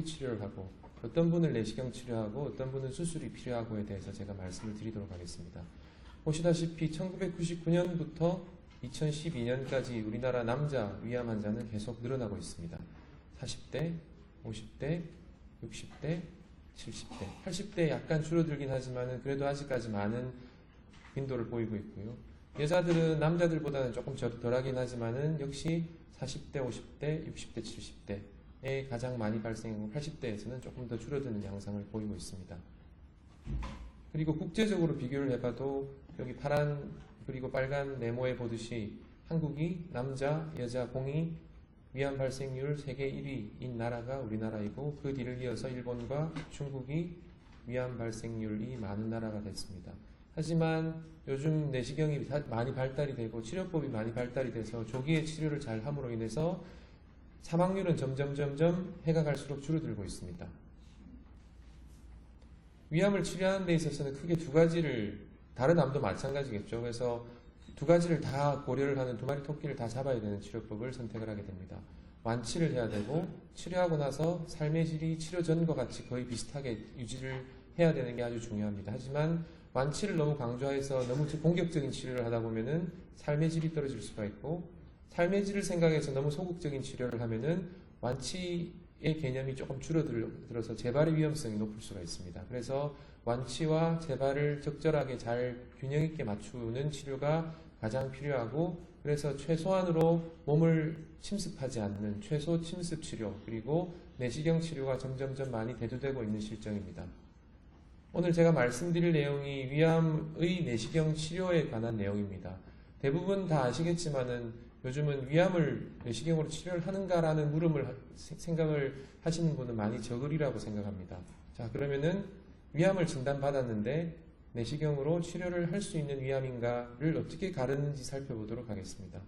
치료를 하고 어떤 분은 내시경 치료하고 어떤 분은 수술이 필요하고에 대해서 제가 말씀을 드리도록 하겠습니다. 보시다시피 1999년부터 2012년까지 우리나라 남자 위암 환자는 계속 늘어나고 있습니다. 40대, 50대, 60대, 70대, 80대 약간 줄어들긴 하지만 그래도 아직까지 많은 빈도를 보이고 있고요. 여자들은 남자들보다는 조금 덜하긴 하지만은 역시 40대, 50대, 60대, 70대에 가장 많이 발생하고 80대에서는 조금 더 줄어드는 양상을 보이고 있습니다. 그리고 국제적으로 비교를 해봐도 여기 파란 그리고 빨간 네모에 보듯이 한국이 남자, 여자 공이 위암 발생률 세계 1위인 나라가 우리나라이고 그 뒤를 이어서 일본과 중국이 위암 발생률이 많은 나라가 됐습니다. 하지만 요즘 내시경이 많이 발달이 되고 치료법이 많이 발달이 돼서 조기에 치료를 잘 함으로 인해서 사망률은 점점 해가 갈수록 줄어들고 있습니다. 위암을 치료하는 데 있어서는 크게 두 가지를, 다른 암도 마찬가지겠죠. 그래서 두 가지를 다 고려를 하는 두 마리 토끼를 다 잡아야 되는 치료법을 선택을 하게 됩니다. 완치를 해야 되고 치료하고 나서 삶의 질이 치료 전과 같이 거의 비슷하게 유지를 해야 되는 게 아주 중요합니다. 하지만 완치를 너무 강조해서 너무 공격적인 치료를 하다 보면은 삶의 질이 떨어질 수가 있고 삶의 질을 생각해서 너무 소극적인 치료를 하면은 완치의 개념이 조금 줄어들어서 재발의 위험성이 높을 수가 있습니다. 그래서 완치와 재발을 적절하게 잘 균형 있게 맞추는 치료가 가장 필요하고 그래서 최소한으로 몸을 침습하지 않는 최소 침습 치료 그리고 내시경 치료가 점점 많이 대두되고 있는 실정입니다. 오늘 제가 말씀드릴 내용이 위암의 내시경 치료에 관한 내용입니다. 대부분 다 아시겠지만은 요즘은 위암을 내시경으로 치료를 하는가라는 물음을 생각을 하시는 분은 많이 적으리라고 생각합니다. 자, 그러면은 위암을 진단받았는데 내시경으로 치료를 할 수 있는 위암인가를 어떻게 가르는지 살펴보도록 하겠습니다.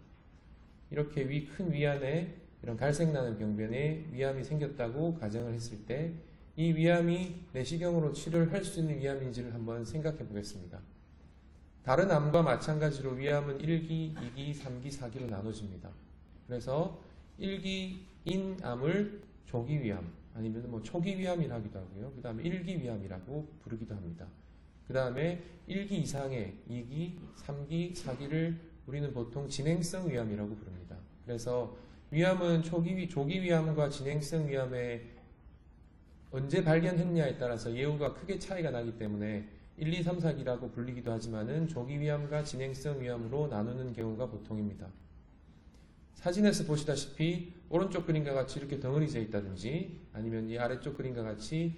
이렇게 큰 위안에 이런 갈색나는 병변에 위암이 생겼다고 가정을 했을 때 이 위암이 내시경으로 치료를 할 수 있는 위암인지를 한번 생각해 보겠습니다. 다른 암과 마찬가지로 위암은 1기, 2기, 3기, 4기로 나눠집니다. 그래서 1기인 암을 조기 위암 아니면 초기 위암이라 하기도 하고요. 그 다음에 1기 위암이라고 부르기도 합니다. 그 다음에 1기 이상의 2기, 3기, 4기를 우리는 보통 진행성 위암이라고 부릅니다. 그래서 위암은 조기 위암과 진행성 위암의 언제 발견했냐에 따라서 예후가 크게 차이가 나기 때문에 1, 2, 3, 4기라고 불리기도 하지만은 조기 위암과 진행성 위암으로 나누는 경우가 보통입니다. 사진에서 보시다시피 오른쪽 그림과 같이 이렇게 덩어리져 있다든지 아니면 이 아래쪽 그림과 같이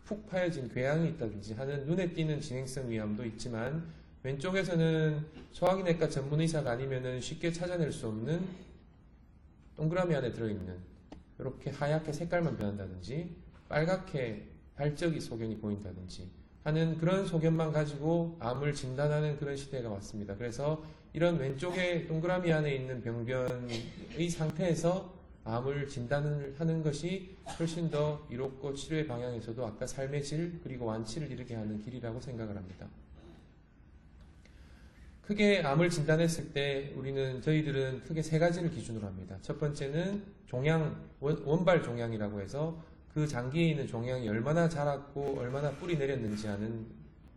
푹 파여진 궤양이 있다든지 하는 눈에 띄는 진행성 위암도 있지만 왼쪽에서는 소화기내과 전문의사가 아니면은 쉽게 찾아낼 수 없는 동그라미 안에 들어있는 이렇게 하얗게 색깔만 변한다든지 빨갛게 발적이 소견이 보인다든지 하는 그런 소견만 가지고 암을 진단하는 그런 시대가 왔습니다. 그래서 이런 왼쪽에 동그라미 안에 있는 병변의 상태에서 암을 진단을 하는 것이 훨씬 더 이롭고 치료의 방향에서도 아까 삶의 질 그리고 완치를 이루게 하는 길이라고 생각을 합니다. 크게 암을 진단했을 때 저희들은 크게 세 가지를 기준으로 합니다. 첫 번째는 종양, 원발 종양이라고 해서 그 장기에 있는 종양이 얼마나 자랐고 얼마나 뿌리 내렸는지 하는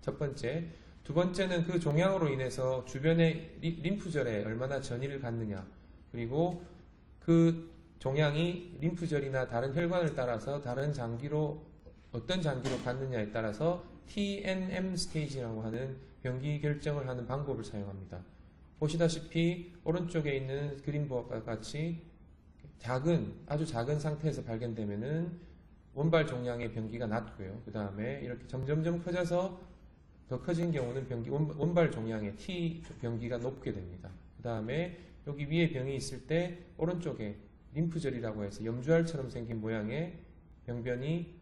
첫 번째. 두 번째는 그 종양으로 인해서 주변의 림프절에 얼마나 전이를 갖느냐. 그리고 그 종양이 림프절이나 다른 혈관을 따라서 다른 장기로 어떤 장기로 갔느냐에 따라서 TNM 스테이지라고 하는 병기 결정을 하는 방법을 사용합니다. 보시다시피 오른쪽에 있는 그림과 같이 아주 작은 상태에서 발견되면은 원발 종양의 병기가 낮고요. 그 다음에 이렇게 점점 커져서 더 커진 경우는 원발 종양의 T 병기가 높게 됩니다. 그 다음에 여기 위에 병이 있을 때 오른쪽에 림프절이라고 해서 염주알처럼 생긴 모양의 병변이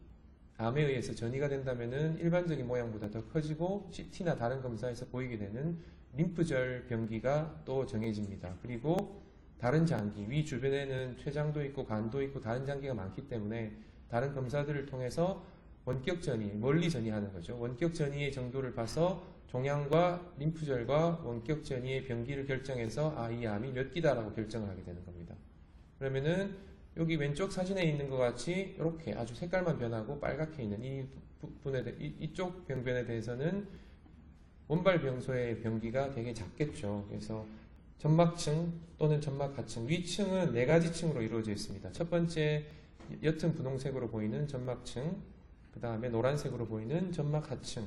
암에 의해서 전이가 된다면은 일반적인 모양보다 더 커지고 CT나 다른 검사에서 보이게 되는 림프절 병기가 또 정해집니다. 그리고 다른 장기, 위 주변에는 췌장도 있고 간도 있고 다른 장기가 많기 때문에 다른 검사들을 통해서 원격 전이, 멀리 전이하는 거죠. 원격 전이의 정도를 봐서 종양과 림프절과 원격 전이의 병기를 결정해서 이 암이 몇 기다라고 결정을 하게 되는 겁니다. 그러면은 여기 왼쪽 사진에 있는 것 같이 이렇게 아주 색깔만 변하고 빨갛게 있는 이쪽 병변에 대해서는 원발 병소의 병기가 되게 작겠죠. 그래서 점막층 또는 점막 하층, 위층은 네 가지 층으로 이루어져 있습니다. 첫 번째 옅은 분홍색으로 보이는 점막층, 그 다음에 노란색으로 보이는 점막 하층,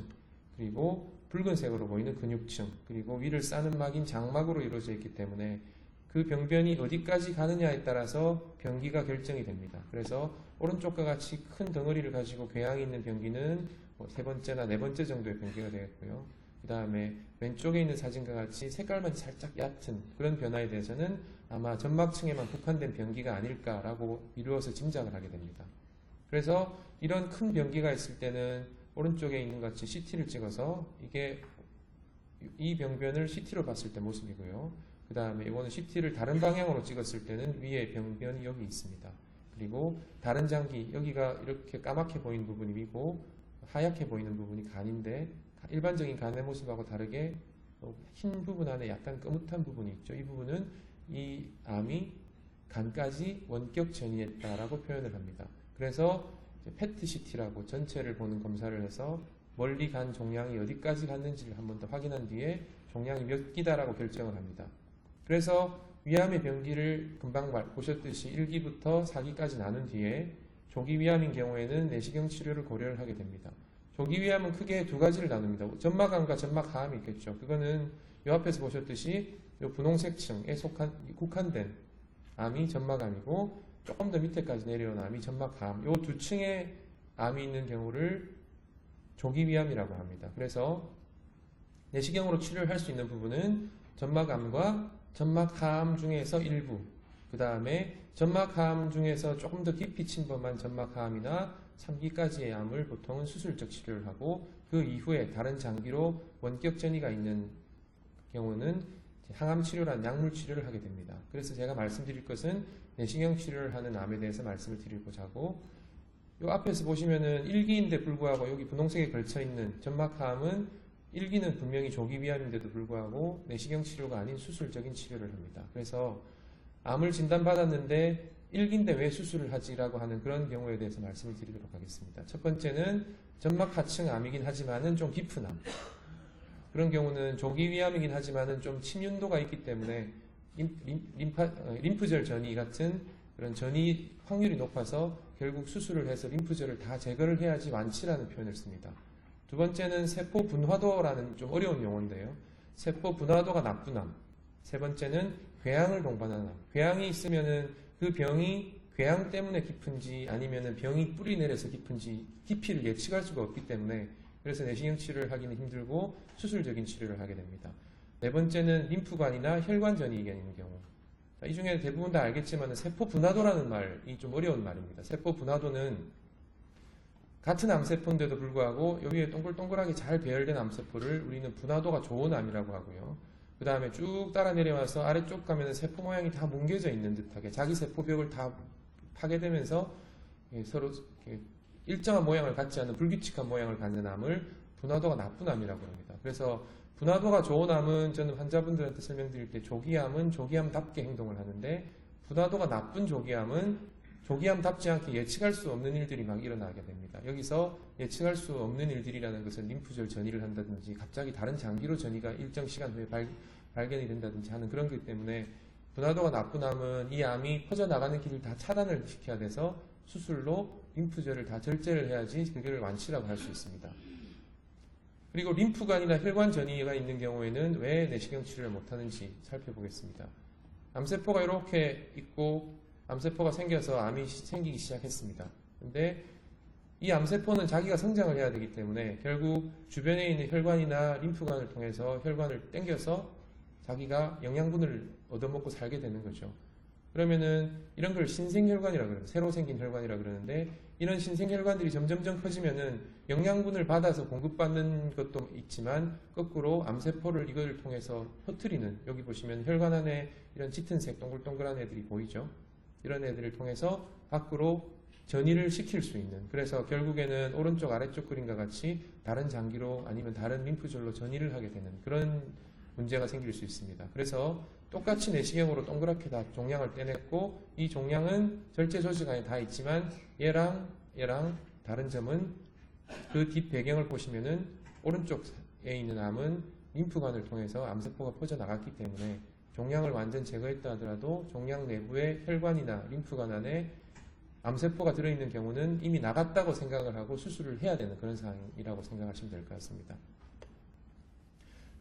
그리고 붉은색으로 보이는 근육층, 그리고 위를 싸는 막인 장막으로 이루어져 있기 때문에 그 병변이 어디까지 가느냐에 따라서 병기가 결정이 됩니다. 그래서 오른쪽과 같이 큰 덩어리를 가지고 궤양이 있는 병기는 세 번째나 네 번째 정도의 병기가 되겠고요. 그 다음에 왼쪽에 있는 사진과 같이 색깔만 살짝 얕은 그런 변화에 대해서는 아마 점막층에만 국한된 병기가 아닐까라고 이루어서 짐작을 하게 됩니다. 그래서 이런 큰 병기가 있을 때는 오른쪽에 있는 것 같이 CT를 찍어서 이게 이 병변을 CT로 봤을 때 모습이고요. 그 다음에 이거는 CT를 다른 방향으로 찍었을 때는 위에 병변이 여기 있습니다. 그리고 다른 장기, 여기가 이렇게 까맣게 보이는 부분이 위고 하얗게 보이는 부분이 간인데 일반적인 간의 모습하고 다르게 흰 부분 안에 약간 거뭇한 부분이 있죠. 이 부분은 이 암이 간까지 원격 전이했다라고 표현을 합니다. 그래서 PET-CT라고 전체를 보는 검사를 해서 멀리 간 종양이 어디까지 갔는지를 한 번 더 확인한 뒤에 종양이 몇 기다라고 결정을 합니다. 그래서 위암의 병기를 금방 보셨듯이 1기부터 4기까지 나눈 뒤에 조기 위암인 경우에는 내시경 치료를 고려를 하게 됩니다. 조기 위암은 크게 두 가지를 나눕니다. 점막암과 점막하암이 있겠죠. 그거는 이 앞에서 보셨듯이 이 분홍색 층에 국한된 암이 점막암이고 조금 더 밑에까지 내려온 암이 점막하암. 이 두 층의 암이 있는 경우를 조기 위암이라고 합니다. 그래서 내시경으로 치료를 할 수 있는 부분은 점막암과 점막하암 중에서 일부, 그 다음에 점막하암 중에서 조금 더 깊이 침범한 점막하암이나 3기까지의 암을 보통은 수술적 치료를 하고 그 이후에 다른 장기로 원격 전이가 있는 경우는 항암 치료란 약물 치료를 하게 됩니다. 그래서 제가 말씀드릴 것은 내시경 치료를 하는 암에 대해서 말씀을 드리고자 하고, 이 앞에서 보시면은 1기인데 불구하고 여기 분홍색에 걸쳐 있는 점막하암은 1기는 분명히 조기 위암인데도 불구하고 내시경 치료가 아닌 수술적인 치료를 합니다. 그래서 암을 진단받았는데 1기인데 왜 수술을 하지라고 하는 그런 경우에 대해서 말씀을 드리도록 하겠습니다. 첫 번째는 점막 하층 암이긴 하지만은 좀 깊은 암. 그런 경우는 조기 위암이긴 하지만은 좀 침윤도가 있기 때문에 림프절 전이 같은 그런 전이 확률이 높아서 결국 수술을 해서 림프절을 다 제거를 해야지 완치라는 표현을 씁니다. 두 번째는 세포 분화도라는 좀 어려운 용어인데요. 세포 분화도가 나쁜 암. 세 번째는 궤양을 동반한 암. 궤양이 있으면은 그 병이 궤양 때문에 깊은지 아니면은 병이 뿌리 내려서 깊은지 깊이를 예측할 수가 없기 때문에 그래서 내시경 치료를 하기는 힘들고 수술적인 치료를 하게 됩니다. 네 번째는 림프관이나 혈관 전이가 있는 경우. 이 중에 대부분 다 알겠지만 세포 분화도라는 말이 좀 어려운 말입니다. 세포 분화도는 같은 암세포인데도 불구하고 여기에 동글동글하게 잘 배열된 암세포를 우리는 분화도가 좋은 암이라고 하고요. 그 다음에 쭉 따라 내려와서 아래쪽 가면 세포 모양이 다 뭉개져 있는 듯하게 자기 세포벽을 다 파괴되면서 서로 일정한 모양을 갖지 않는 불규칙한 모양을 갖는 암을 분화도가 나쁜 암이라고 합니다. 그래서 분화도가 좋은 암은 저는 환자분들한테 설명드릴 때 조기암은 조기암답게 행동을 하는데 분화도가 나쁜 조기암은 조기암답지 않게 예측할 수 없는 일들이 막 일어나게 됩니다. 여기서 예측할 수 없는 일들이라는 것은 림프절 전이를 한다든지 갑자기 다른 장기로 전이가 일정 시간 후에 발견이 된다든지 하는 그런 것 때문에 분화도가 나쁜 암은 이 암이 퍼져나가는 길을 다 차단을 시켜야 돼서 수술로 림프절을 다 절제를 해야지 그걸 완치라고 할 수 있습니다. 그리고 림프관이나 혈관 전이가 있는 경우에는 왜 내시경 치료를 못하는지 살펴보겠습니다. 암세포가 이렇게 있고 암세포가 생겨서 암이 생기기 시작했습니다. 근데 이 암세포는 자기가 성장을 해야 되기 때문에 결국 주변에 있는 혈관이나 림프관을 통해서 혈관을 땡겨서 자기가 영양분을 얻어먹고 살게 되는 거죠. 그러면은 이런 걸 신생혈관이라고 그래요. 새로 생긴 혈관이라고 그러는데 이런 신생혈관들이 점점점 커지면은 영양분을 받아서 공급받는 것도 있지만 거꾸로 암세포를 이걸 통해서 퍼뜨리는, 여기 보시면 혈관 안에 이런 짙은색 동글동글한 애들이 보이죠. 이런 애들을 통해서 밖으로 전이를 시킬 수 있는, 그래서 결국에는 오른쪽 아래쪽 그림과 같이 다른 장기로 아니면 다른 림프절로 전이를 하게 되는 그런 문제가 생길 수 있습니다. 그래서 똑같이 내시경으로 동그랗게 다 종양을 떼냈고 이 종양은 절제 조직 안에 다 있지만 얘랑 다른 점은 그 뒷 배경을 보시면은 오른쪽에 있는 암은 림프관을 통해서 암세포가 퍼져나갔기 때문에 종양을 완전 제거했다 하더라도 종양 내부에 혈관이나 림프관 안에 암세포가 들어있는 경우는 이미 나갔다고 생각을 하고 수술을 해야 되는 그런 상황이라고 생각하시면 될 것 같습니다.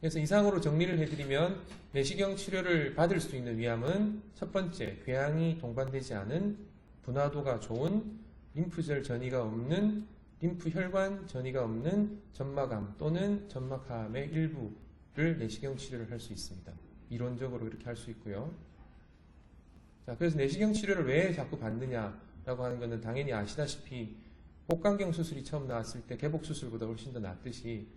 그래서 이상으로 정리를 해드리면 내시경 치료를 받을 수 있는 위암은 첫 번째, 궤양이 동반되지 않은 분화도가 좋은 림프절 전이가 없는 림프혈관 전이가 없는 점막암 또는 점막하암의 일부를 내시경 치료를 할 수 있습니다. 이론적으로 이렇게 할 수 있고요. 자, 그래서 내시경 치료를 왜 자꾸 받느냐라고 하는 것은 당연히 아시다시피 복강경 수술이 처음 나왔을 때 개복 수술보다 훨씬 더 낫듯이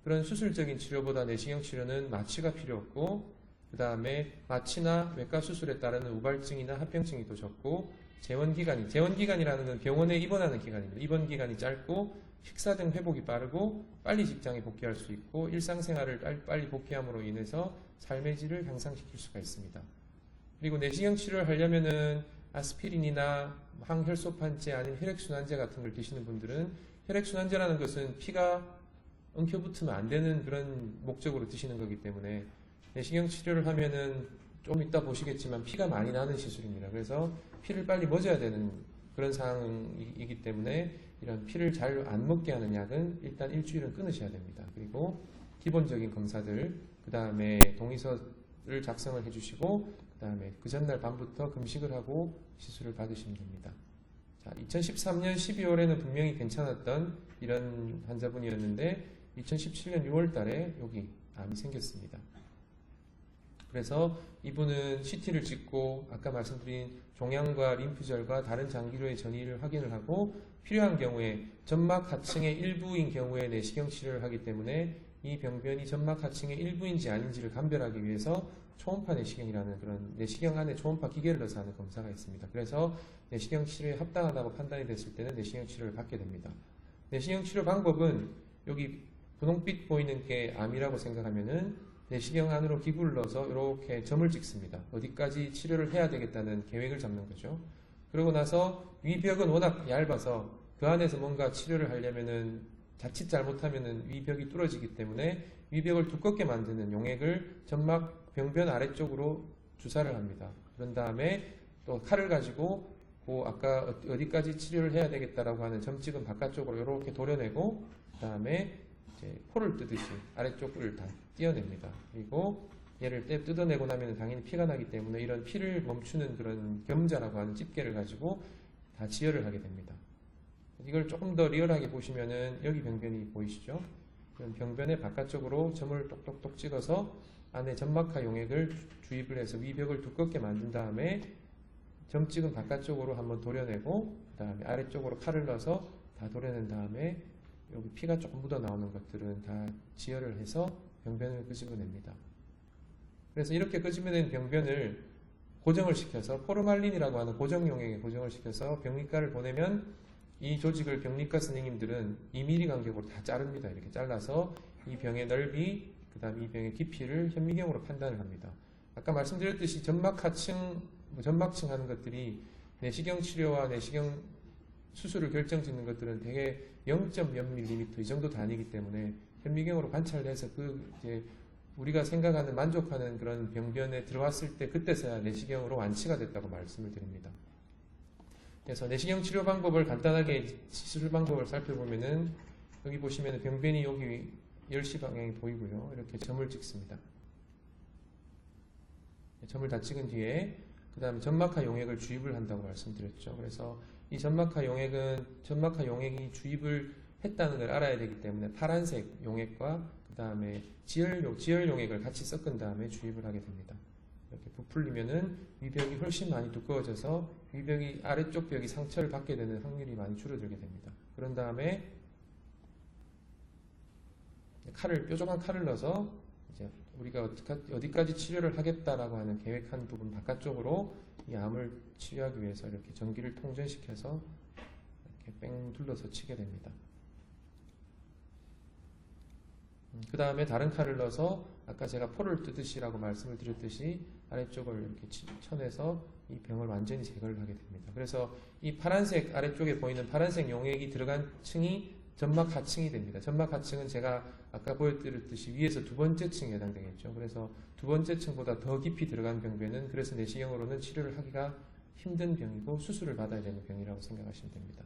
그런 수술적인 치료보다 내시경 치료는 마취가 필요 없고 그 다음에 마취나 외과 수술에 따르는 우발증이나 합병증이 더 적고 재원기간이라는 건 병원에 입원하는 기간입니다. 입원 기간이 짧고 식사 등 회복이 빠르고 빨리 직장에 복귀할 수 있고 일상생활을 빨리 복귀함으로 인해서 삶의 질을 향상시킬 수가 있습니다. 그리고 내시경 치료를 하려면은 아스피린이나 항혈소판제 아니면 혈액순환제 같은 걸 드시는 분들은 혈액순환제라는 것은 피가 엉켜붙으면 안 되는 그런 목적으로 드시는 거기 때문에 내시경 치료를 하면은 좀 이따 보시겠지만 피가 많이 나는 시술입니다. 그래서 피를 빨리 멎어야 되는 그런 상황이기 때문에 이런 피를 잘 안 먹게 하는 약은 일단 일주일은 끊으셔야 됩니다. 그리고 기본적인 검사들, 그 다음에 동의서를 작성을 해주시고 그 다음에 그 전날 밤부터 금식을 하고 시술을 받으시면 됩니다. 자, 2013년 12월에는 분명히 괜찮았던 이런 환자분이었는데 2017년 6월 달에 여기 암이 생겼습니다. 그래서 이분은 CT를 찍고 아까 말씀드린 종양과 림프절과 다른 장기로의 전이를 확인을 하고 필요한 경우에 점막 하층의 일부인 경우에 내시경 치료를 하기 때문에 이 병변이 점막 하층의 일부인지 아닌지를 감별하기 위해서 초음파 내시경이라는 그런 내시경 안에 초음파 기계를 넣어서 하는 검사가 있습니다. 그래서 내시경 치료에 합당하다고 판단이 됐을 때는 내시경 치료를 받게 됩니다. 내시경 치료 방법은 여기 분홍빛 보이는 게 암이라고 생각하면은 내시경 안으로 기구를 넣어서 이렇게 점을 찍습니다. 어디까지 치료를 해야 되겠다는 계획을 잡는 거죠. 그러고 나서 위벽은 워낙 얇아서 그 안에서 뭔가 치료를 하려면은 자칫 잘못하면은 위벽이 뚫어지기 때문에 위벽을 두껍게 만드는 용액을 점막 병변 아래쪽으로 주사를 합니다. 그런 다음에 또 칼을 가지고 그 아까 어디까지 치료를 해야 되겠다라고 하는 점 찍은 바깥쪽으로 이렇게 도려내고 그 다음에 이제 포를 뜨듯이 아래쪽을 다 띄어냅니다. 그리고 얘를 뜯어내고 나면 당연히 피가 나기 때문에 이런 피를 멈추는 그런 겸자라고 하는 집게를 가지고 다 지혈을 하게 됩니다. 이걸 조금 더 리얼하게 보시면은 여기 병변이 보이시죠? 병변의 바깥쪽으로 점을 똑똑똑 찍어서 안에 점막하 용액을 주입을 해서 위벽을 두껍게 만든 다음에 점 찍은 바깥쪽으로 한번 도려내고 그 다음에 아래쪽으로 칼을 넣어서 다 도려낸 다음에 여기 피가 조금 묻어 나오는 것들은 다 지혈을 해서 병변을 끄집어냅니다. 그래서 이렇게 끄집어낸 병변을 고정을 시켜서 포르말린이라고 하는 고정 용액에 고정을 시켜서 병리과를 보내면 이 조직을 병리과 선생님들은 2mm 간격으로 다 자릅니다. 이렇게 잘라서 이 병의 넓이, 그 다음 이 병의 깊이를 현미경으로 판단을 합니다. 아까 말씀드렸듯이 점막 하층, 점막층 하는 것들이 내시경 치료와 내시경 수술을 결정짓는 것들은 되게 0.0mm 이 정도 단위이기 때문에 현미경으로 관찰을 해서 이제 우리가 생각하는 만족하는 그런 병변에 들어왔을 때 그때서야 내시경으로 완치가 됐다고 말씀을 드립니다. 그래서 내시경 치료 방법을 간단하게 시술 방법을 살펴보면은 여기 보시면 병변이 여기 10시 방향이 보이고요. 이렇게 점을 찍습니다. 점을 다 찍은 뒤에 그 다음에 점막하 용액을 주입을 한다고 말씀드렸죠. 그래서 이 점막하 용액이 주입을 했다는 걸 알아야 되기 때문에 파란색 용액과 그 다음에 지혈 용액을 같이 섞은 다음에 주입을 하게 됩니다. 이렇게 부풀리면은 위벽이 훨씬 많이 두꺼워져서 위벽이 아래쪽 벽이 상처를 받게 되는 확률이 많이 줄어들게 됩니다. 그런 다음에 뾰족한 칼을 넣어서 이제 우리가 어디까지 치료를 하겠다라고 하는 계획한 부분 바깥쪽으로 이 암을 치료하기 위해서 이렇게 전기를 통전시켜서 이렇게 뺑 둘러서 치게 됩니다. 그 다음에 다른 칼을 넣어서 아까 제가 포를 뜨듯이라고 말씀을 드렸듯이 아래쪽을 이렇게 쳐내서 이 병을 완전히 제거를 하게 됩니다. 그래서 이 파란색 아래쪽에 보이는 파란색 용액이 들어간 층이 점막 하층이 됩니다. 점막 하층은 제가 아까 보여드렸듯이 위에서 두 번째 층에 해당되겠죠. 그래서 두 번째 층보다 더 깊이 들어간 병변은 그래서 내시경으로는 치료를 하기가 힘든 병이고 수술을 받아야 되는 병이라고 생각하시면 됩니다.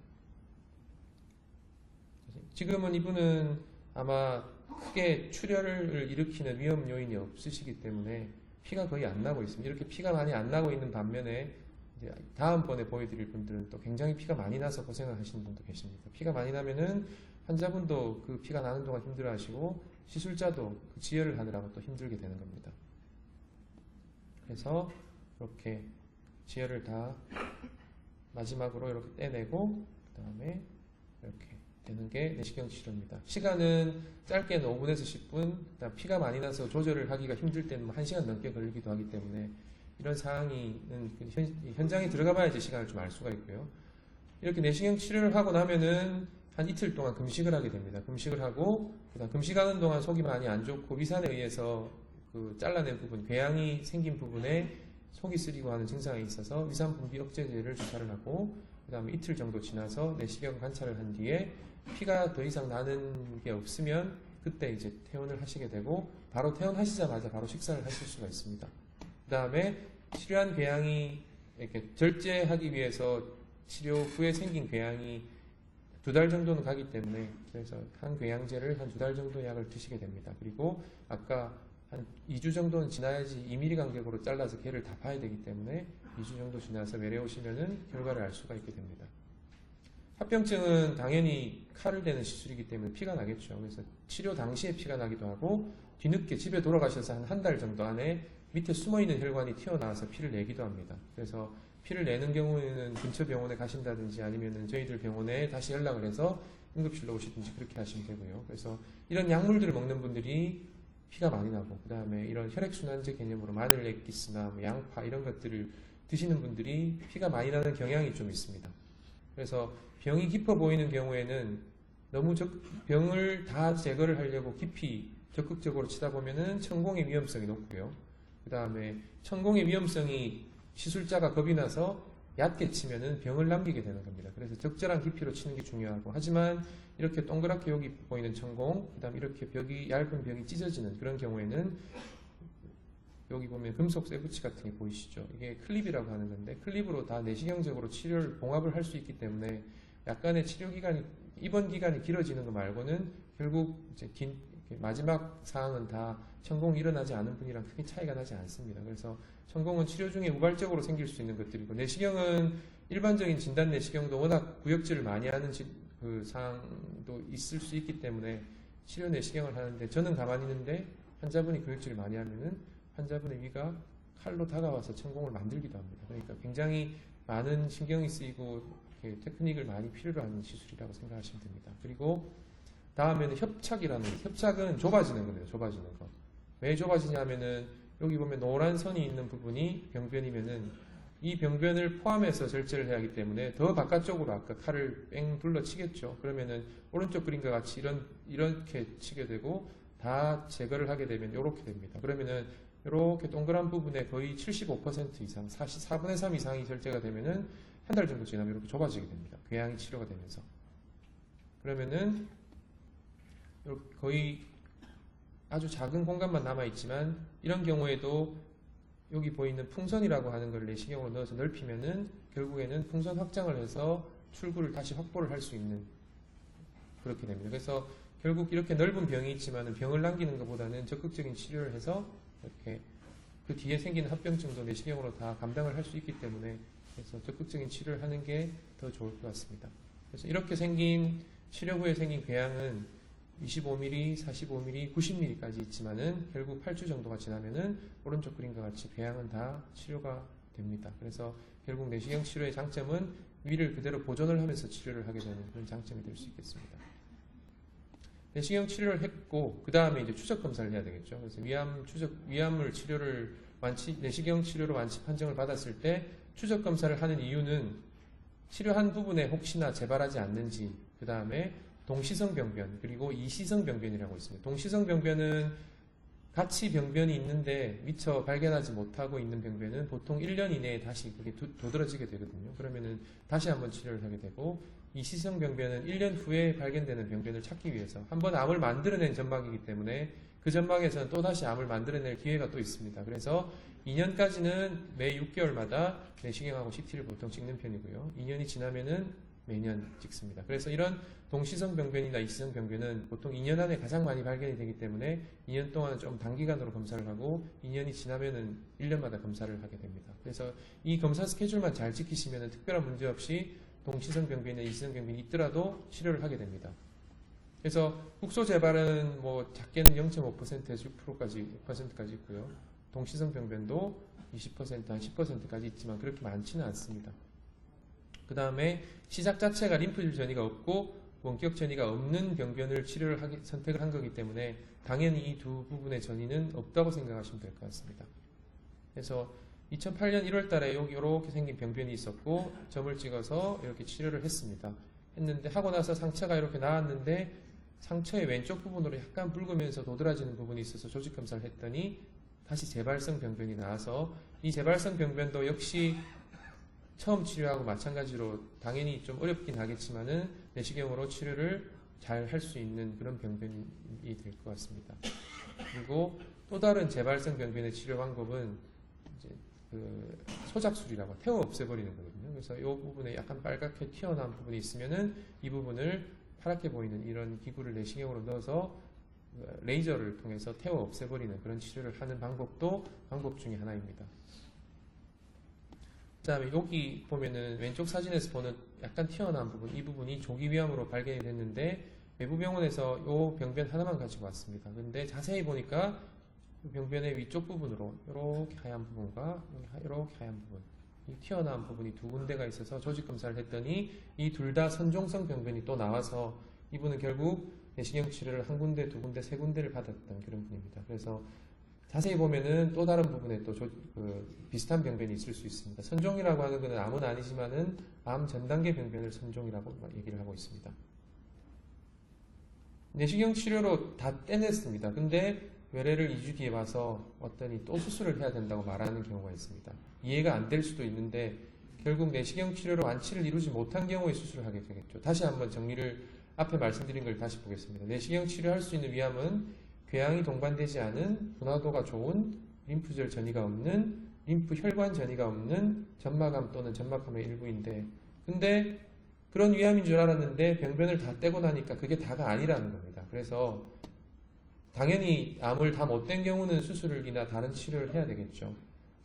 지금은 이분은 아마 크게 출혈을 일으키는 위험 요인이 없으시기 때문에 피가 거의 안 나고 있습니다. 이렇게 피가 많이 안 나고 있는 반면에 이제 다음번에 보여드릴 분들은 또 굉장히 피가 많이 나서 고생을 하시는 분도 계십니다. 피가 많이 나면은 환자분도 그 피가 나는 동안 힘들어 하시고 시술자도 그 지혈을 하느라고 또 힘들게 되는 겁니다. 그래서 이렇게 지혈을 다 마지막으로 이렇게 떼내고 그 다음에 이렇게 되는 게 내시경 치료입니다. 시간은 짧게는 5분에서 10분, 피가 많이 나서 조절을 하기가 힘들 때는 1시간 넘게 걸리기도 하기 때문에 이런 상황이 현장에 들어가 봐야지 시간을 좀 알 수가 있고요. 이렇게 내시경 치료를 하고 나면은 한 이틀 동안 금식을 하게 됩니다. 금식을 하고 그다음 금식하는 동안 속이 많이 안 좋고 위산에 의해서 그 잘라낸 부분, 궤양이 생긴 부분에 속이 쓰리고 하는 증상이 있어서 위산 분비 억제제를 주사를 하고 그 다음에 이틀 정도 지나서 내시경 관찰을 한 뒤에 피가 더 이상 나는 게 없으면 그때 이제 퇴원을 하시게 되고 바로 퇴원하시자마자 바로 식사를 하실 수가 있습니다. 그 다음에 치료한 궤양이 이렇게 절제하기 위해서 치료 후에 생긴 궤양이 2달 정도는 가기 때문에 그래서 한 궤양제를 한 2달 정도 약을 드시게 됩니다. 그리고 아까 한 2주 정도는 지나야지 2mm 간격으로 잘라서 개를 다 파야 되기 때문에 2주 정도 지나서 내려오시면은 결과를 알 수가 있게 됩니다. 합병증은 당연히 칼을 대는 시술이기 때문에 피가 나겠죠. 그래서 치료 당시에 피가 나기도 하고 뒤늦게 집에 돌아가셔서 한 달 정도 안에 밑에 숨어있는 혈관이 튀어나와서 피를 내기도 합니다. 그래서 피를 내는 경우에는 근처 병원에 가신다든지 아니면은 저희들 병원에 다시 연락을 해서 응급실로 오시든지 그렇게 하시면 되고요. 그래서 이런 약물들을 먹는 분들이 피가 많이 나고 그 다음에 이런 혈액순환제 개념으로 마늘 엑기스나 뭐 양파 이런 것들을 드시는 분들이 피가 많이 나는 경향이 좀 있습니다. 그래서 병이 깊어 보이는 경우에는 너무 병을 다 제거를 하려고 깊이 적극적으로 치다 보면은 천공의 위험성이 높고요. 그 다음에 천공의 위험성이 시술자가 겁이 나서 얕게 치면은 병을 남기게 되는 겁니다. 그래서 적절한 깊이로 치는 게 중요하고 하지만 이렇게 동그랗게 여기 보이는 천공, 그 다음에 이렇게 얇은 벽이 찢어지는 그런 경우에는 여기 보면 금속 쇠붙이 같은 게 보이시죠? 이게 클립이라고 하는 건데 클립으로 다 내시경적으로 치료를 봉합을 할 수 있기 때문에 약간의 치료 기간이 입원 기간이 길어지는 거 말고는 결국 이제 마지막 사항은 다 천공이 일어나지 않은 분이랑 크게 차이가 나지 않습니다. 그래서 천공은 치료 중에 우발적으로 생길 수 있는 것들이고 내시경은 일반적인 진단 내시경도 워낙 구역질을 많이 하는 그 상황도 있을 수 있기 때문에 치료 내시경을 하는데 저는 가만히 있는데 환자분이 구역질을 많이 하면은 환자분의 위가 칼로 다가와서 천공을 만들기도 합니다. 그러니까 굉장히 많은 신경이 쓰이고 테크닉을 많이 필요로 하는 시술이라고 생각하시면 됩니다. 그리고 다음에는 협착이라는 거. 협착은 좁아지는 겁니다. 좁아지는 거. 왜 좁아지냐면은 여기 보면 노란 선이 있는 부분이 병변이면은 이 병변을 포함해서 절제를 해야 하기 때문에 더 바깥쪽으로 아까 칼을 뺑 둘러 치겠죠. 그러면은 오른쪽 그림과 같이 이렇게 치게 되고 다 제거를 하게 되면 이렇게 됩니다. 그러면은 이렇게 동그란 부분에 거의 75% 이상, 4분의 3 이상이 절제가 되면은 한 달 정도 지나면 이렇게 좁아지게 됩니다. 궤양이 치료가 되면서. 그러면은 거의 아주 작은 공간만 남아있지만 이런 경우에도 여기 보이는 풍선이라고 하는 걸 내시경으로 넣어서 넓히면은 결국에는 풍선 확장을 해서 출구를 다시 확보를 할 수 있는 그렇게 됩니다. 그래서 결국 이렇게 넓은 병이 있지만 병을 남기는 것보다는 적극적인 치료를 해서 이렇게 그 뒤에 생기는 합병증도 내시경으로 다 감당을 할 수 있기 때문에 그래서 적극적인 치료를 하는 게 더 좋을 것 같습니다. 그래서 이렇게 생긴 치료 후에 생긴 궤양은 25mm, 45mm, 90mm까지 있지만은 결국 8주 정도가 지나면은 오른쪽 그림과 같이 궤양은 다 치료가 됩니다. 그래서 결국 내시경 치료의 장점은 위를 그대로 보존을 하면서 치료를 하게 되는 그런 장점이 될 수 있겠습니다. 내시경 치료를 했고 그 다음에 이제 추적 검사를 해야 되겠죠. 그래서 위암물 치료를 내시경 치료로 완치 판정을 받았을 때 추적 검사를 하는 이유는 치료한 부분에 혹시나 재발하지 않는지 그 다음에 동시성 병변 그리고 이시성 병변이라고 있습니다. 동시성 병변은 같이 병변이 있는데 미처 발견하지 못하고 있는 병변은 보통 1년 이내에 다시 그게 도드라지게 되거든요. 그러면은 다시 한번 치료를 하게 되고, 이시성 병변은 1년 후에 발견되는 병변을 찾기 위해서 한번 암을 만들어낸 점막이기 때문에 그 점막에서는 또 다시 암을 만들어낼 기회가 또 있습니다. 그래서 2년까지는 매 6개월마다 내시경하고 CT를 보통 찍는 편이고요. 2년이 지나면은 매년 찍습니다. 그래서 이런 동시성 병변이나 이시성 병변은 보통 2년 안에 가장 많이 발견이 되기 때문에 2년 동안 좀 단기간으로 검사를 하고 2년이 지나면은 1년마다 검사를 하게 됩니다. 그래서 이 검사 스케줄만 잘 지키시면은 특별한 문제 없이 동시성 병변이나 이시성 병변이 있더라도 치료를 하게 됩니다. 그래서 국소 재발은 뭐 작게는 0.5%에서 6%까지 있고요. 동시성 병변도 20%, 한 10%까지 있지만 그렇게 많지는 않습니다. 그 다음에 시작 자체가 림프질 전이가 없고 원격 전이가 없는 병변을 선택을 한 거기 때문에 당연히 이 두 부분의 전이는 없다고 생각하시면 될 것 같습니다. 그래서 2008년 1월 달에 이렇게 생긴 병변이 있었고 점을 찍어서 이렇게 치료를 했는데 하고 나서 상처가 이렇게 나왔는데 상처의 왼쪽 부분으로 약간 붉으면서 도드라지는 부분이 있어서 조직 검사를 했더니 다시 재발성 병변이 나와서 이 재발성 병변도 역시 처음 치료하고 마찬가지로 당연히 좀 어렵긴 하겠지만은 내시경으로 치료를 잘 할 수 있는 그런 병변이 될 것 같습니다. 그리고 또 다른 재발성 병변의 치료 방법은 이제 그 소작술이라고 태워 없애버리는 거거든요. 그래서 이 부분에 약간 빨갛게 튀어나온 부분이 있으면은 이 부분을 파랗게 보이는 이런 기구를 내시경으로 넣어서 레이저를 통해서 태워 없애버리는 그런 치료를 하는 방법도 방법 중에 하나입니다. 그 다음에 여기 보면은 왼쪽 사진에서 보는 약간 튀어나온 부분, 이 부분이 조기위암으로 발견이 됐는데 외부 병원에서 이 병변 하나만 가지고 왔습니다. 근데 자세히 보니까 병변의 위쪽 부분으로 이렇게 하얀 부분과 이렇게 하얀 부분, 이 튀어나온 부분이 두 군데가 있어서 조직 검사를 했더니 이 둘 다 선종성 병변이 또 나와서 이분은 결국 내시경 치료를 한 군데, 두 군데, 세 군데를 받았던 그런 분입니다. 그래서 자세히 보면은 또 다른 부분에 또 비슷한 병변이 있을 수 있습니다. 선종이라고 하는 것은 암은 아니지만은 암 전 단계 병변을 선종이라고 얘기를 하고 있습니다. 내시경 치료로 다 떼냈습니다. 근데 외래를 2주 뒤에 와서 왔더니 또 수술을 해야 된다고 말하는 경우가 있습니다. 이해가 안 될 수도 있는데 결국 내시경 치료로 완치를 이루지 못한 경우에 수술을 하게 되겠죠. 다시 한번 정리를 앞에 말씀드린 걸 다시 보겠습니다. 내시경 치료할 수 있는 위암은 궤양이 동반되지 않은 분화도가 좋은 림프절 전이가 없는 림프 혈관 전이가 없는 점막암 또는 점막암의 일부인데 근데 그런 위암인 줄 알았는데 병변을 다 떼고 나니까 그게 다가 아니라는 겁니다. 그래서 당연히 암을 다 못된 경우는 수술이나 다른 치료를 해야 되겠죠.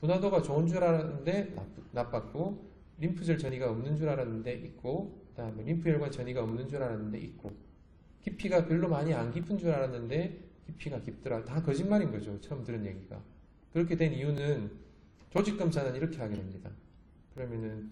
분화도가 좋은 줄 알았는데 나빴고 림프절 전이가 없는 줄 알았는데 있고 그 다음에 림프혈관 전이가 없는 줄 알았는데 있고 깊이가 별로 많이 안 깊은 줄 알았는데 깊이가 깊더라. 다 거짓말인 거죠. 처음 들은 얘기가. 그렇게 된 이유는 조직검사는 이렇게 하게 됩니다. 그러면은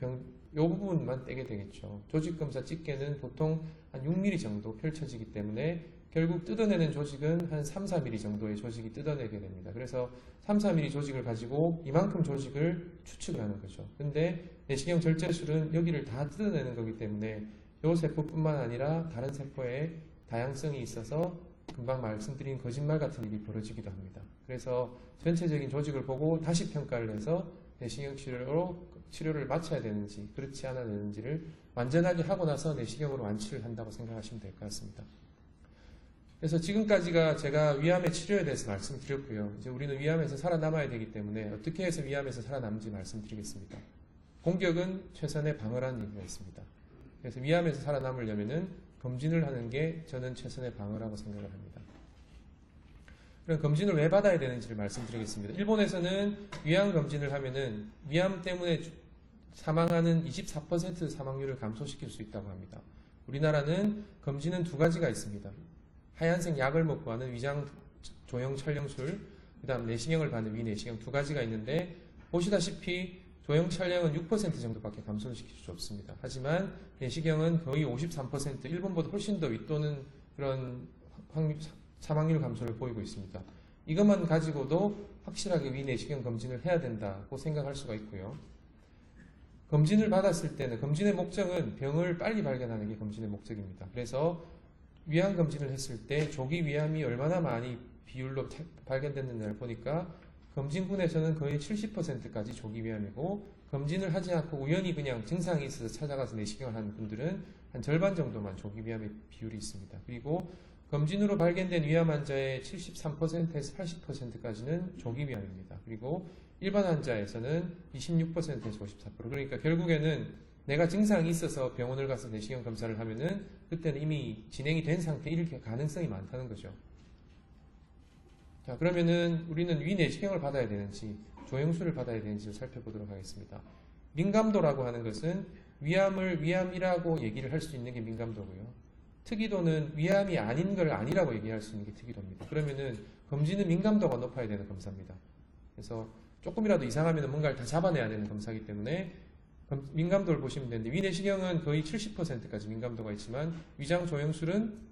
요 부분만 떼게 되겠죠. 조직검사 집게는 보통 한 6mm 정도 펼쳐지기 때문에 결국 뜯어내는 조직은 한 3, 4mm 정도의 조직이 뜯어내게 됩니다. 그래서 3, 4mm 조직을 가지고 이만큼 조직을 추측을 하는 거죠. 근데 내시경 절제술은 여기를 다 뜯어내는 거기 때문에 이 세포뿐만 아니라 다른 세포에 다양성이 있어서 금방 말씀드린 거짓말 같은 일이 벌어지기도 합니다. 그래서 전체적인 조직을 보고 다시 평가를 해서 내시경 치료를 마쳐야 되는지 그렇지 않아야 되는지를 완전하게 하고 나서 내시경으로 완치를 한다고 생각하시면 될 것 같습니다. 그래서 지금까지가 제가 위암의 치료에 대해서 말씀드렸고요. 이제 우리는 위암에서 살아남아야 되기 때문에 어떻게 해서 위암에서 살아남는지 말씀드리겠습니다. 공격은 최선의 방어라는 얘기가 있습니다. 그래서 위암에서 살아남으려면은 검진을 하는 게 저는 최선의 방어라고 생각을 합니다. 그럼 검진을 왜 받아야 되는지를 말씀드리겠습니다. 일본에서는 위암 검진을 하면은 위암 때문에 사망하는 24% 사망률을 감소시킬 수 있다고 합니다. 우리나라는 검진은 두 가지가 있습니다. 하얀색 약을 먹고 하는 위장 조형 촬영술, 그 다음 내시경을 받는 위내시경 두 가지가 있는데 보시다시피 조형 촬영은 6% 정도밖에 감소를 시킬 수 없습니다. 하지만 내시경은 거의 53%, 일본보다 훨씬 더 윗도는 그런 사망률 감소를 보이고 있습니다. 이것만 가지고도 확실하게 위내시경 검진을 해야 된다고 생각할 수가 있고요. 검진을 받았을 때는 검진의 목적은 병을 빨리 발견하는 게 검진의 목적입니다. 그래서 위암 검진을 했을 때 조기 위암이 얼마나 많이 비율로 발견됐는지를 보니까 검진군에서는 거의 70%까지 조기 위암이고, 검진을 하지 않고 우연히 그냥 증상이 있어서 찾아가서 내시경을 하는 분들은 한 절반 정도만 조기 위암의 비율이 있습니다. 그리고 검진으로 발견된 위암 환자의 73%에서 80%까지는 조기 위암입니다. 그리고 일반 환자에서는 26%에서 54%. 그러니까 결국에는 내가 증상이 있어서 병원을 가서 내시경 검사를 하면은 그때는 이미 진행이 된 상태일 가능성이 많다는 거죠. 자, 그러면은 우리는 위 내시경을 받아야 되는지 조영술을 받아야 되는지를 살펴보도록 하겠습니다. 민감도라고 하는 것은 위암을 위암이라고 얘기를 할 수 있는 게 민감도고요. 특이도는 위암이 아닌 걸 아니라고 얘기할 수 있는 게 특이도입니다. 그러면은 검진은 민감도가 높아야 되는 검사입니다. 그래서 조금이라도 이상하면 뭔가를 다 잡아내야 되는 검사이기 때문에 민감도를 보시면 되는데, 위내시경은 거의 70%까지 민감도가 있지만 위장 조영술은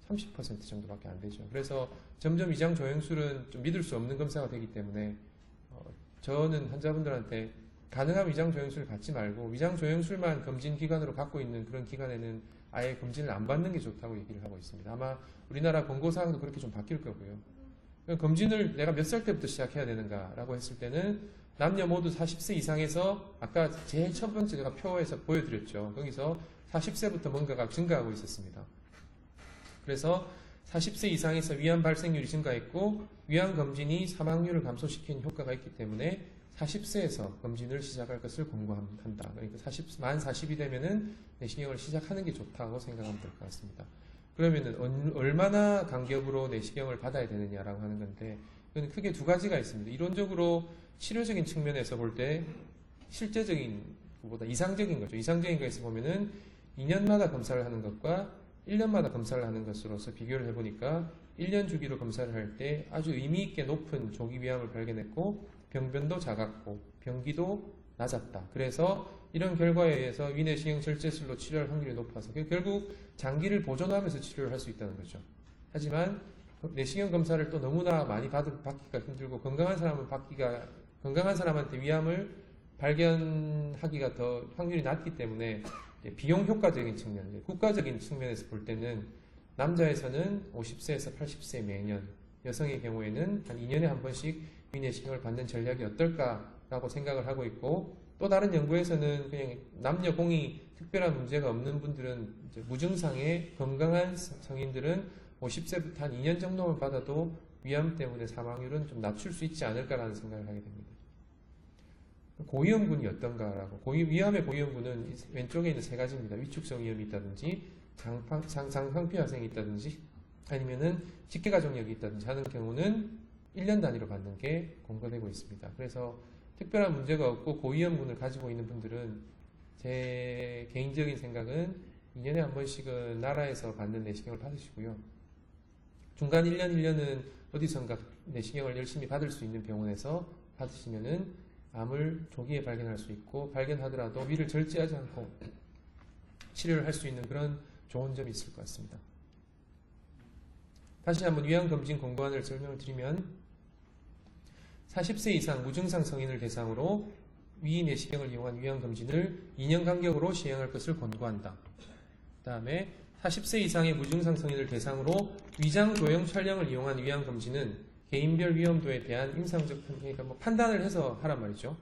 30% 정도밖에 안 되죠. 그래서 점점 위장 조영술은 좀 믿을 수 없는 검사가 되기 때문에 저는 환자분들한테 가능한 위장 조영술을 받지 말고 위장 조영술만 검진 기관으로 갖고 있는 그런 기관에는 아예 검진을 안 받는 게 좋다고 얘기를 하고 있습니다. 아마 우리나라 권고사항도 그렇게 좀 바뀔 거고요. 검진을 내가 몇 살 때부터 시작해야 되는가라고 했을 때는 남녀 모두 40세 이상에서, 아까 제일 첫 번째 제가 표에서 보여드렸죠. 거기서 40세부터 뭔가가 증가하고 있었습니다. 그래서 40세 이상에서 위암 발생률이 증가했고 위암 검진이 사망률을 감소시키는 효과가 있기 때문에 40세에서 검진을 시작할 것을 권고한다. 그러니까 만 40이 되면은 내시경을 시작하는 게 좋다고 생각하면 될 것 같습니다. 그러면은 얼마나 간격으로 내시경을 받아야 되느냐라고 하는 건데, 이건 크게 두 가지가 있습니다. 이론적으로 치료적인 측면에서 볼 때 실제적인 것보다 이상적인 거죠. 이상적인 거에서 보면은 2년마다 검사를 하는 것과 1년마다 검사를 하는 것으로서 비교를 해보니까 1년 주기로 검사를 할 때 아주 의미있게 높은 조기 위암을 발견했고 병변도 작았고 병기도 낮았다. 그래서 이런 결과에 의해서 위내시경 절제술로 치료할 확률이 높아서 결국 장기를 보존하면서 치료를 할 수 있다는 거죠. 하지만 내시경 검사를 또 너무나 많이 받기가 힘들고 건강한 사람한테 위암을 발견하기가 더 확률이 낮기 때문에 비용 효과적인 측면, 국가적인 측면에서 볼 때는 남자에서는 50세에서 80세 매년, 여성의 경우에는 한 2년에 한 번씩 위내시경을 받는 전략이 어떨까라고 생각을 하고 있고, 또 다른 연구에서는 그냥 남녀 공이 특별한 문제가 없는 분들은, 무증상의 건강한 성인들은 50세부터 한 2년 정도만 받아도 위암 때문에 사망률은 좀 낮출 수 있지 않을까라는 생각을 하게 됩니다. 고위험군이 어떤가라고. 위암의 고위험군은 왼쪽에 있는 세 가지입니다. 위축성 위염이 있다든지, 장상피화생이 있다든지, 아니면은 직계가족력이 있다든지 하는 경우는 1년 단위로 받는 게 권고되고 있습니다. 그래서 특별한 문제가 없고 고위험군을 가지고 있는 분들은 제 개인적인 생각은 2년에 한 번씩은 나라에서 받는 내시경을 받으시고요. 중간 1년은 어디선가 내시경을 열심히 받을 수 있는 병원에서 받으시면은 암을 조기에 발견할 수 있고, 발견하더라도 위를 절제하지 않고 치료를 할 수 있는 그런 좋은 점이 있을 것 같습니다. 다시 한번 위암검진 권고안을 설명을 드리면, 40세 이상 무증상 성인을 대상으로 위 내시경을 이용한 위암검진을 2년 간격으로 시행할 것을 권고한다. 그 다음에 40세 이상의 무증상 성인을 대상으로 위장 조형 촬영을 이용한 위암검진은 개인별 위험도에 대한 임상적 그러니까 판단을 해서 하란 말이죠.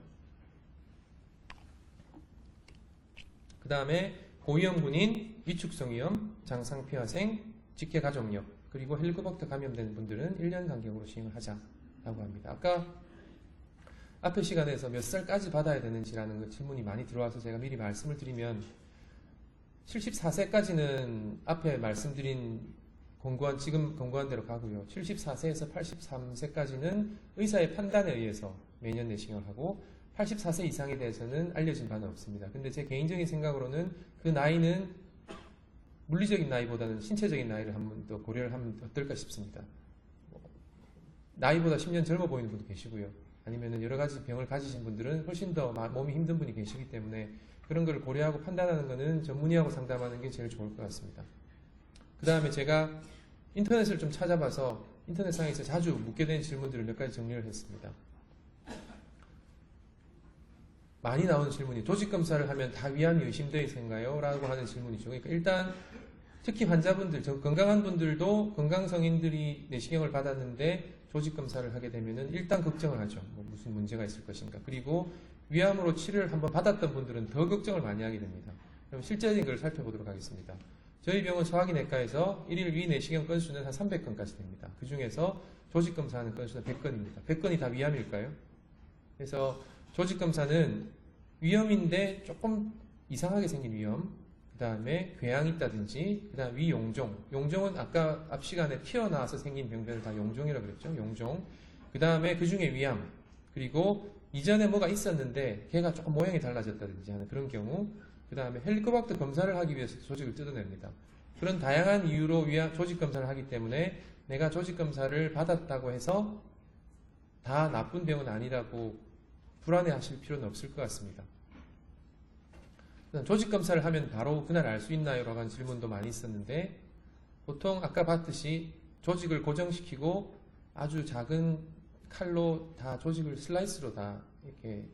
그 다음에 고위험군인 위축성 위염, 장상피화생, 직계가족력, 그리고 헬리코박터 감염된 분들은 1년 간격으로 시행을 하자라고 합니다. 아까 앞에 시간에서 몇 살까지 받아야 되는지라는 질문이 많이 들어와서 제가 미리 말씀을 드리면, 74세까지는 앞에 말씀드린 지금 권고한 대로 가고요. 74세에서 83세까지는 의사의 판단에 의해서 매년 내시경을 하고, 84세 이상에 대해서는 알려진 바는 없습니다. 근데 제 개인적인 생각으로는 그 나이는 물리적인 나이보다는 신체적인 나이를 한 번 더 고려를 하면 어떨까 싶습니다. 나이보다 10년 젊어 보이는 분도 계시고요. 아니면 여러 가지 병을 가지신 분들은 훨씬 더 몸이 힘든 분이 계시기 때문에 그런 걸 고려하고 판단하는 것은 전문의하고 상담하는 게 제일 좋을 것 같습니다. 그 다음에 제가 인터넷을 좀 찾아봐서 인터넷상에서 자주 묻게 된 질문들을 몇 가지 정리를 했습니다. 많이 나오는 질문이 조직검사를 하면 다 위암이 의심되어 있는가요? 라고 하는 질문이죠. 그러니까 일단 특히 환자분들, 건강한 분들도 건강 성인들이 내시경을 받았는데 조직 검사를 하게 되면은 일단 걱정을 하죠. 뭐 무슨 문제가 있을 것인가. 그리고 위암으로 치료를 한번 받았던 분들은 더 걱정을 많이 하게 됩니다. 그럼 실제적인 걸 살펴보도록 하겠습니다. 저희 병원 소화기내과에서 1일 위 내시경 건수는 한 300건까지 됩니다. 그 중에서 조직 검사하는 건수는 100건입니다. 100건이 다 위암일까요? 그래서 조직 검사는 위염인데 조금 이상하게 생긴 위염, 그 다음에 궤양이 있다든지, 그 다음 위용종. 용종은 아까 앞 시간에 튀어나와서 생긴 병변을 다 용종이라고 그랬죠. 용종. 그 다음에 그 중에 위암. 그리고 이전에 뭐가 있었는데 걔가 조금 모양이 달라졌다든지 하는 그런 경우. 그 다음에 헬리코박터 검사를 하기 위해서 조직을 뜯어냅니다. 그런 다양한 이유로 조직 검사를 하기 때문에 내가 조직 검사를 받았다고 해서 다 나쁜 병은 아니라고 불안해 하실 필요는 없을 것 같습니다. 조직 검사를 하면 바로 그날 알 수 있나요? 라고 하는 질문도 많이 있었는데 보통 아까 봤듯이 조직을 고정시키고 아주 작은 칼로 다 조직을 슬라이스로 다 이렇게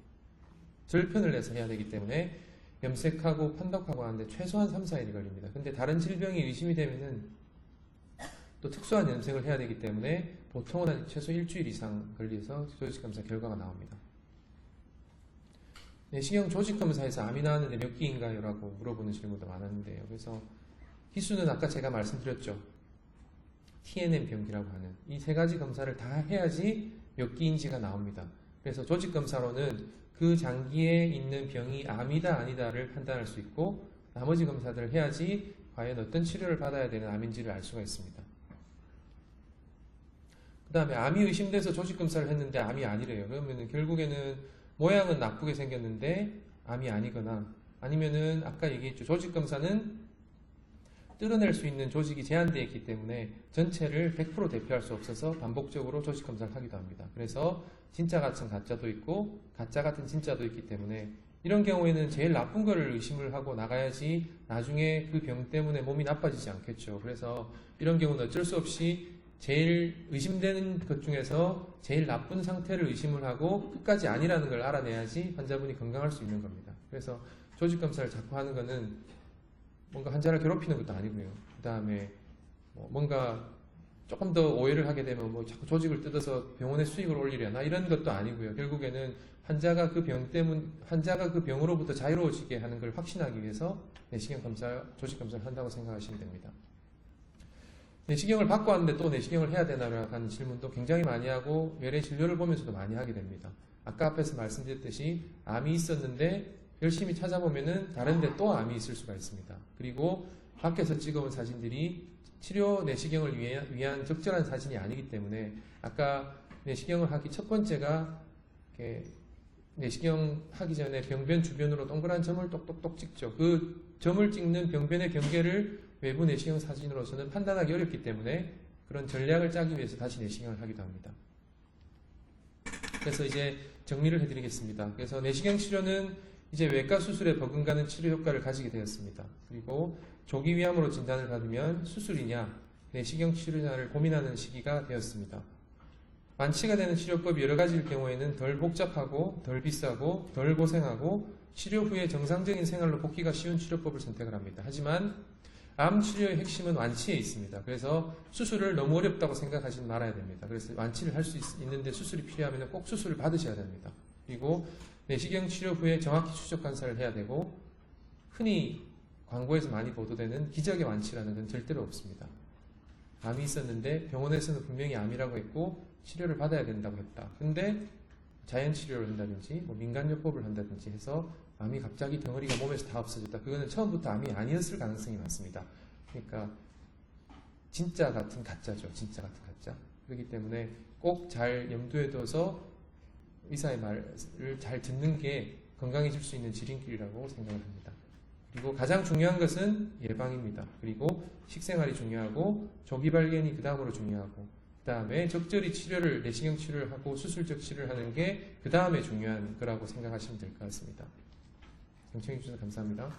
절편을 해서 해야 되기 때문에 염색하고 판독하고 하는데 최소한 3, 4일이 걸립니다. 근데 다른 질병이 의심이 되면은 또 특수한 염색을 해야 되기 때문에 보통은 한 최소 일주일 이상 걸려서 조직검사 결과가 나옵니다. 내시경 조직검사에서 암이 나왔는데 몇 기인가요? 라고 물어보는 질문도 많았는데요. 그래서 기수는 아까 제가 말씀드렸죠. TNM 병기라고 하는 이 세 가지 검사를 다 해야지 몇 기인지가 나옵니다. 그래서 조직검사로는 그 장기에 있는 병이 암이다 아니다를 판단할 수 있고 나머지 검사들을 해야지 과연 어떤 치료를 받아야 되는 암인지를 알 수가 있습니다. 그 다음에 암이 의심돼서 조직검사를 했는데 암이 아니래요. 그러면 결국에는 모양은 나쁘게 생겼는데 암이 아니거나 아니면은 아까 얘기했죠. 조직검사는 뜯어낼 수 있는 조직이 제한되어 있기 때문에 전체를 100% 대표할 수 없어서 반복적으로 조직검사를 하기도 합니다. 그래서 진짜 같은 가짜도 있고 가짜 같은 진짜도 있기 때문에 이런 경우에는 제일 나쁜 거를 의심을 하고 나가야지 나중에 그 병 때문에 몸이 나빠지지 않겠죠. 그래서 이런 경우는 어쩔 수 없이 제일 의심되는 것 중에서 제일 나쁜 상태를 의심을 하고 끝까지 아니라는 걸 알아내야지 환자분이 건강할 수 있는 겁니다. 그래서 조직검사를 자꾸 하는 거는 뭔가 환자를 괴롭히는 것도 아니고요. 그 다음에 뭔가 조금 더 오해를 하게 되면 뭐 자꾸 조직을 뜯어서 병원의 수익을 올리려나 이런 것도 아니고요. 결국에는 환자가 그 병으로부터 자유로워지게 하는 걸 확신하기 위해서 내시경 검사, 조직 검사를 한다고 생각하시면 됩니다. 내시경을 받고 왔는데 또 내시경을 해야 되나라고 하는 질문도 굉장히 많이 하고 외래 진료를 보면서도 많이 하게 됩니다. 아까 앞에서 말씀드렸듯이 암이 있었는데 열심히 찾아보면은 다른데 또 암이 있을 수가 있습니다. 그리고 밖에서 찍어온 사진들이 치료 내시경을 위한 적절한 사진이 아니기 때문에 아까 내시경을 하기 첫 번째가 내시경 하기 전에 병변 주변으로 동그란 점을 똑똑똑 찍죠. 그 점을 찍는 병변의 경계를 외부 내시경 사진으로서는 판단하기 어렵기 때문에 그런 전략을 짜기 위해서 다시 내시경을 하기도 합니다. 그래서 이제 정리를 해드리겠습니다. 그래서 내시경 치료는 이제 외과 수술에 버금가는 치료 효과를 가지게 되었습니다. 그리고 조기 위암으로 진단을 받으면 수술이냐 내시경 치료냐를 고민하는 시기가 되었습니다. 완치가 되는 치료법이 여러 가지일 경우에는 덜 복잡하고 덜 비싸고 덜 고생하고 치료 후에 정상적인 생활로 복귀가 쉬운 치료법을 선택을 합니다. 하지만 암 치료의 핵심은 완치에 있습니다. 그래서 수술을 너무 어렵다고 생각하지 말아야 됩니다. 그래서 완치를 할 수 있는데 수술이 필요하면 꼭 수술을 받으셔야 됩니다. 그리고 내시경 치료 후에 정확히 추적 관찰을 해야 되고 흔히 광고에서 많이 보도되는 기적의 완치라는 건 절대로 없습니다. 암이 있었는데 병원에서는 분명히 암이라고 했고 치료를 받아야 된다고 했다. 근데 자연치료를 한다든지 뭐 민간요법을 한다든지 해서 암이 갑자기 덩어리가 몸에서 다 없어졌다. 그거는 처음부터 암이 아니었을 가능성이 많습니다. 그러니까 진짜 같은 가짜죠. 진짜 같은 가짜. 그렇기 때문에 꼭 잘 염두에 둬서 의사의 말을 잘 듣는 게 건강해질 수 있는 지름길이라고 생각을 합니다. 그리고 가장 중요한 것은 예방입니다. 그리고 식생활이 중요하고 조기 발견이 그 다음으로 중요하고 그 다음에 적절히 치료를 내시경 치료를 하고 수술적 치료를 하는 게 그 다음에 중요한 거라고 생각하시면 될 것 같습니다. 경청해 주셔서 감사합니다.